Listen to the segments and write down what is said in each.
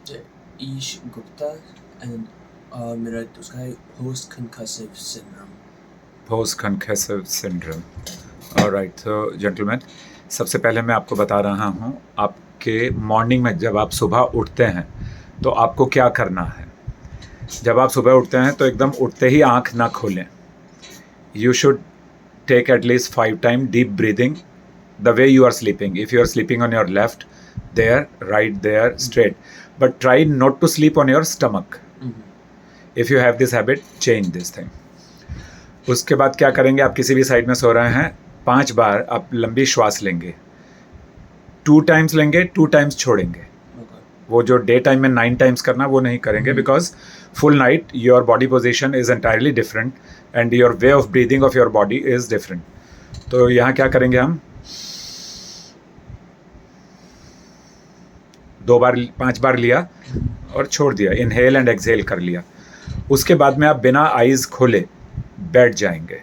Dr. Ish Gupta and मेरा उसका है post concussive syndrome. Post concussive syndrome. All right, so gentlemen, सबसे पहले मैं आपको बता रहा हूँ आपके मॉर्निंग में जब आप सुबह उठते हैं तो आपको क्या करना है. जब आप सुबह उठते हैं तो एकदम उठते ही आँख ना खोलें. You should take at least 5 times deep breathing the way you are sleeping. If you are sleeping on your left, there, right there, straight. But try not to sleep on your stomach. If you have this habit, change this thing. उसके बाद क्या करेंगे, आप किसी भी side में सो रहे हैं, 5 बार आप लंबी श्वास लेंगे. 2 टाइम्स लेंगे, 2 टाइम्स छोड़ेंगे. वो जो डे टाइम में 9 टाइम्स करना वो नहीं करेंगे, because full night your body position is entirely different and your way of breathing of your body is different. तो यहाँ क्या करेंगे, हम 5 बार लिया और छोड़ दिया, इनहेल एंड एक्सहेल कर लिया. उसके बाद में आप बिना आइज़ खोले बैठ जाएंगे.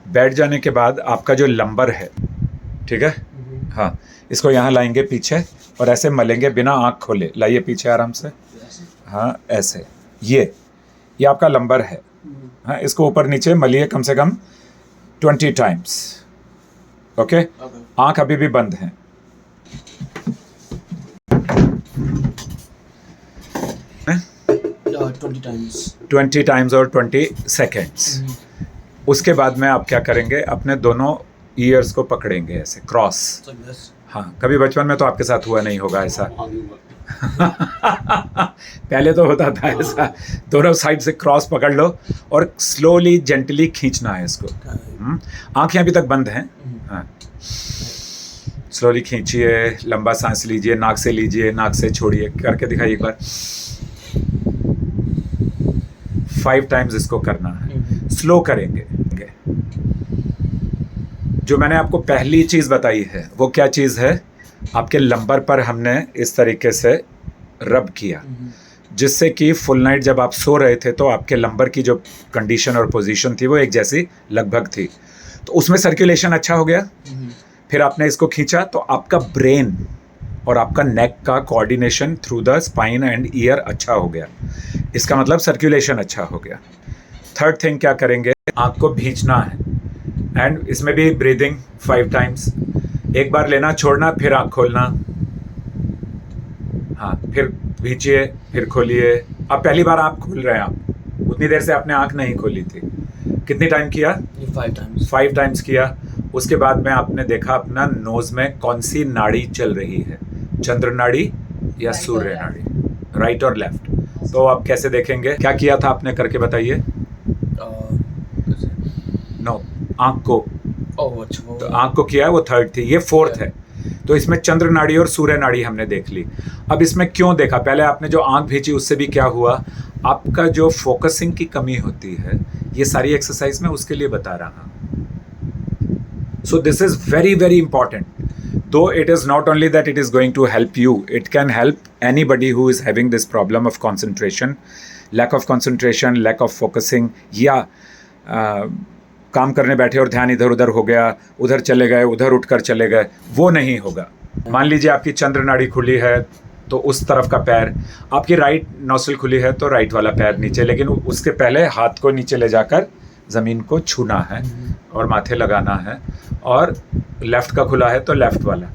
बैठ जाने के बाद आपका जो लंबर है, ठीक है, हाँ, इसको यहाँ लाएंगे पीछे और ऐसे मलेंगे बिना आँख खोले. लाइए पीछे आराम से, हाँ ऐसे. ये आपका लंबर है, हाँ, इसको ऊपर नीचे मलिए कम से कम 20 टाइम्स. ओके, आँख अभी भी बंद है. Uh, 20 times. 20 टाइम्स और 20 सेकेंड्स. उसके बाद में आप क्या करेंगे, अपने दोनों ईयर्स को पकड़ेंगे ऐसे क्रॉस. हाँ, कभी बचपन में तो आपके साथ हुआ नहीं होगा ऐसा. पहले तो होता था ऐसा. दोनों साइड से क्रॉस पकड़ लो और स्लोली जेंटली खींचना है इसको. आंखें अभी तक बंद हैं. हाँ, स्लोली खींचिए, लंबा सांस लीजिए, नाक से लीजिए, नाक से छोड़िए. करके दिखाइए एक बार. 5 टाइम्स इसको करना है. स्लो करेंगे. जो मैंने आपको पहली चीज़ बताई है वो क्या चीज़ है, आपके लंबर पर हमने इस तरीके से रब किया, जिससे कि फुल नाइट जब आप सो रहे थे तो आपके लंबर की जो कंडीशन और पोजीशन थी वो एक जैसी लगभग थी. तो उसमें सर्कुलेशन अच्छा हो गया. फिर आपने इसको खींचा तो आपका ब्रेन और आपका नेक का coordination through the spine and year अच्छा हो गया. इसका मतलब सर्कुलेशन अच्छा हो गया. थर्ड थिंग क्या करेंगे, आँख को भींचना है एंड इसमें भी ब्रीदिंग 5 टाइम्स. एक बार लेना, छोड़ना, फिर आँख खोलना. हाँ, फिर भींचिए, फिर खोलिए. अब पहली बार आप खोल रहे हैं, आप उतनी देर से आपने आँख नहीं खोली थी. कितनी टाइम किया? 5 times. 5 टाइम्स किया. उसके बाद में आपने देखा अपना नोज में कौन सी नाड़ी चल रही है, चंद्र नाड़ी या सूर्य नाड़ी, राइट और लेफ्ट. तो आप कैसे देखेंगे, क्या किया था आपने, करके बताइए. नो, आँख को. तो आँख को किया है, वो थर्ड थी, ये फोर्थ है. तो इसमें चंद्र नाड़ी और सूर्य नाड़ी हमने देख ली. अब इसमें क्यों देखा, पहले आपने जो आँख भींची उससे भी क्या हुआ, आपका जो फोकसिंग की कमी होती है, ये सारी एक्सरसाइज में उसके लिए बता रहा हूँ. So this is very very important. Though it is not only that it is going to help you, it can help anybody who is having this problem of concentration, lack of concentration, lack of focusing, या काम करने बैठे और ध्यान इधर उधर हो गया, उधर चले गए, उधर उठकर चले गए, वो नहीं होगा. मान लीजिए आपकी चंद्र नाड़ी खुली है तो उस तरफ का पैर, आपकी राइट नोस्ट्रिल खुली है तो राइट वाला पैर नीचे, लेकिन उसके पहले हाथ को नीचे ले जाकर ज़मीन को छूना है और माथे लगाना है, और लेफ़्ट का खुला है तो लेफ़्ट वाला.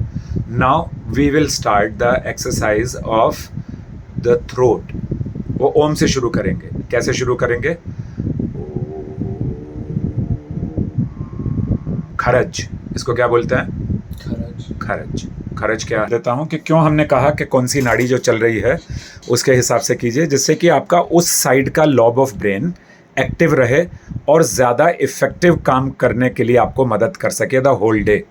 Now we will start the exercise of the throat. वो ओम से शुरू करेंगे. कैसे शुरू करेंगे, खरज, इसको क्या बोलते हैं, खरज. खरज क्या देता हूँ कि क्यों हमने कहा कि कौन सी नाड़ी जो चल रही है उसके हिसाब से कीजिए, जिससे कि आपका उस साइड का लॉब ऑफ ब्रेन एक्टिव रहे और ज़्यादा इफ़ेक्टिव काम करने के लिए आपको मदद कर सके द होल डे.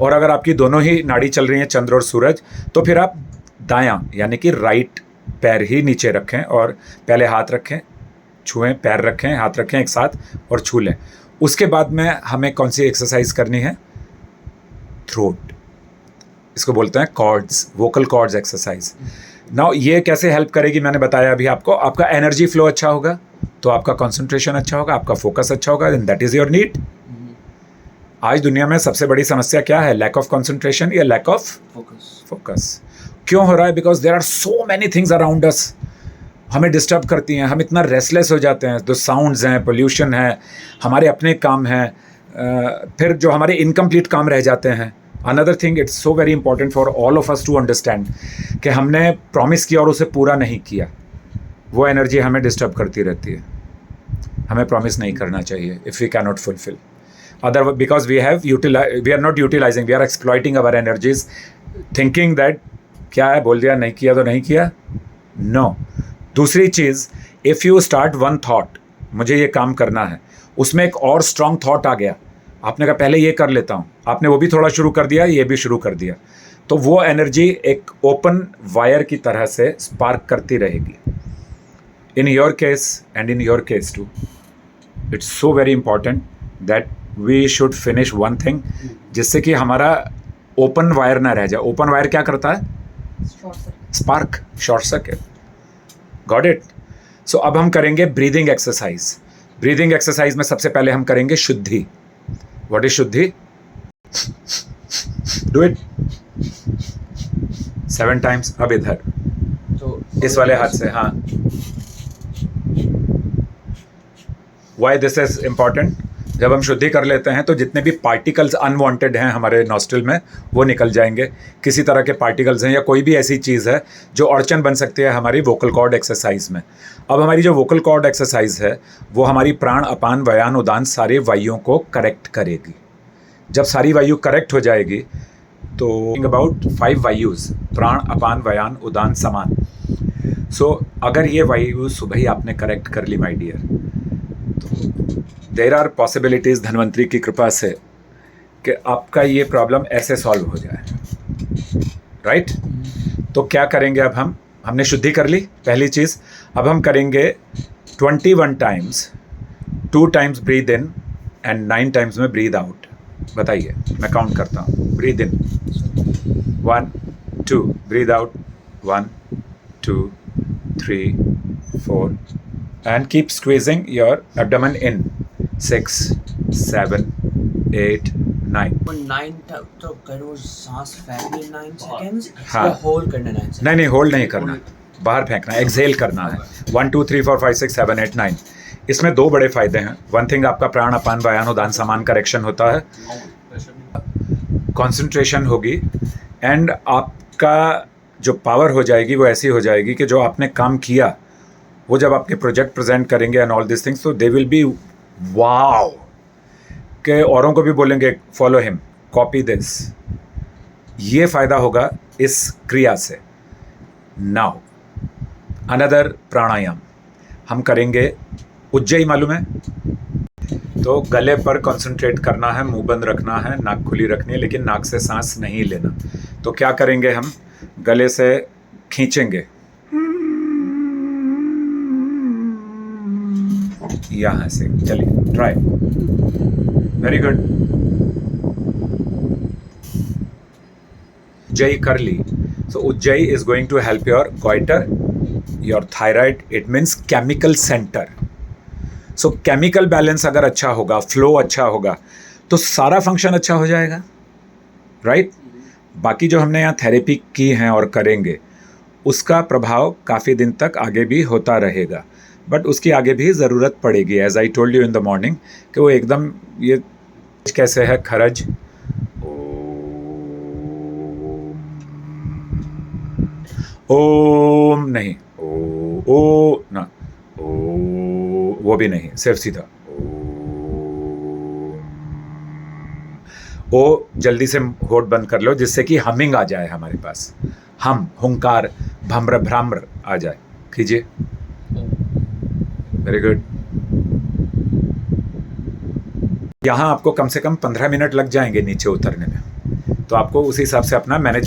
और अगर आपकी दोनों ही नाड़ी चल रही हैं, चंद्र और सूरज, तो फिर आप दायां यानी कि राइट पैर ही नीचे रखें और पहले हाथ रखें, छुएं, पैर रखें, हाथ रखें एक साथ और छू लें. उसके बाद में हमें कौन सी एक्सरसाइज करनी है, थ्रोट. इसको बोलते हैं cords, vocal cords exercise. Now ये कैसे हेल्प करेगी, मैंने बताया अभी आपको. आपका एनर्जी फ्लो अच्छा होगा तो आपका कंसंट्रेशन अच्छा होगा, आपका फोकस अच्छा होगा, and that is your need. आज दुनिया में सबसे बड़ी समस्या क्या है, लैक ऑफ कंसंट्रेशन या लैक ऑफ फोकस. क्यों हो रहा है? Because there are so many things around us, हमें डिस्टर्ब करती हैं, हम इतना रेस्टलेस हो जाते हैं। तो साउंड्स हैं, पोल्यूशन है, हमारे अपने काम हैं, फिर जो हमारे इनकम्प्लीट काम रह जाते हैं। Another thing, it's so very important for all of us to understand कि हमने प्रॉमिस किया और उसे पूरा नहीं किया, वो एनर्जी हमें डिस्टर्ब करती रहती है। हमें प्रॉमिस नहीं करना चाहिए if we can not fulfil, other because we are not utilising, we are exploiting our energies, thinking that क्या है, बोल दिया, नहीं किया तो नहीं किया, नो। दूसरी चीज़, if you start one thought, मुझे ये काम करना है, उसमें एक और स्ट्रॉन्ग थॉट आ गया, आपने कहा पहले ये कर लेता हूँ, आपने वो भी थोड़ा शुरू कर दिया, ये भी शुरू कर दिया, तो वो एनर्जी एक ओपन वायर की तरह से स्पार्क करती रहेगी। In your case and in your case too, it's so very important that we should finish one thing, जिससे कि हमारा ओपन वायर ना रह जाए। ओपन वायर क्या करता है? Spark, short circuit. Got it? So अब हम करेंगे ब्रीदिंग एक्सरसाइज। ब्रीदिंग एक्सरसाइज में सबसे पहले हम करेंगे शुद्धि। व्हाट इज शुद्धि? Do it 7 times. अब इधर तो इस वाले हाथ से, हाँ। Why this is important? जब हम शुद्धि कर लेते हैं तो जितने भी पार्टिकल्स अनवांटेड हैं हमारे नॉस्ट्रिल में, वो निकल जाएंगे। किसी तरह के पार्टिकल्स हैं या कोई भी ऐसी चीज़ है जो अड़चन बन सकती है हमारी वोकल कॉर्ड एक्सरसाइज में। अब हमारी जो वोकल कॉर्ड एक्सरसाइज है वो हमारी प्राण, अपान, व्यान, उदान सारे वायुओं को करेक्ट करेगी। जब सारी वायु करेक्ट हो जाएगी तो अबाउट 5 वायुज, प्राण, अपान, व्यान, उदान, समान। सो अगर ये वायु सुबह ही आपने करेक्ट कर ली माय डियर, तो देर आर पॉसिबिलिटीज़ धन्वंतरी की कृपा से कि आपका ये प्रॉब्लम ऐसे सॉल्व हो जाए, राइट? तो क्या करेंगे अब हमने शुद्धि कर ली, पहली चीज़। अब हम करेंगे 21 times, 2 times breathe in and 9 times में ब्रीद आउट। बताइए, मैं काउंट करता हूँ। Breathe in 1 2, breathe out 1 2 3 4 and keep squeezing your abdomen in 6 7 8 9। 9 तो करो, सांस फेंकनी 9 सेकंड्स, हाँ। या होल्ड करना 9 सेकंड्स? नहीं, होल्ड नहीं करना, बाहर फेंकना, एक्सहेल करना है। 1 2 3 4 5 6 7 8 9। इसमें 2 बड़े फायदे हैं। वन थिंग, आपका प्राण, अपान, व्यान, उदान, समान करेक्शन होता है, कंसंट्रेशन होगी, एंड आपका जो पावर हो जाएगी वो ऐसी हो जाएगी कि जो आपने काम किया वो जब आपके प्रोजेक्ट प्रेजेंट करेंगे एंड ऑल दिस थिंग्स, तो दे विल बी वाओ, के औरों को भी बोलेंगे फॉलो हिम, कॉपी दिस। ये फ़ायदा होगा इस क्रिया से। नाउ अनदर प्राणायाम हम करेंगे, उज्जयी मालूम है? तो गले पर कंसंट्रेट करना है, मुंह बंद रखना है, नाक खुली रखनी है, लेकिन नाक से सांस नहीं लेना। तो क्या करेंगे, हम गले से खींचेंगे यहाँ से। चलिए ट्राई, वेरी गुड। उज्जयी कर ली। So Ujjayi is going to help your goiter, your thyroid, it means chemical center. So chemical balance अगर अच्छा होगा, फ्लो अच्छा होगा, तो सारा फंक्शन अच्छा हो जाएगा, राइट? बाकी जो हमने यहाँ थेरेपी की हैं और करेंगे, उसका प्रभाव काफ़ी दिन तक आगे भी होता रहेगा, बट उसकी आगे भी ज़रूरत पड़ेगी। As I told you in the morning कि वो एकदम, ये कैसे है, खरज, ओम नहीं, ओ ना, वो भी नहीं, सिर्फ सीधा ओ। जल्दी से होठ बंद कर लो जिससे कि हमिंग आ जाए हमारे पास, हम, हुंकार, भ्रम्र भ्राम्र आ जाए। कीजिए, वेरी गुड। यहाँ आपको कम से कम 15 मिनट लग जाएंगे नीचे उतरने में, तो आपको उसी हिसाब से अपना मैनेज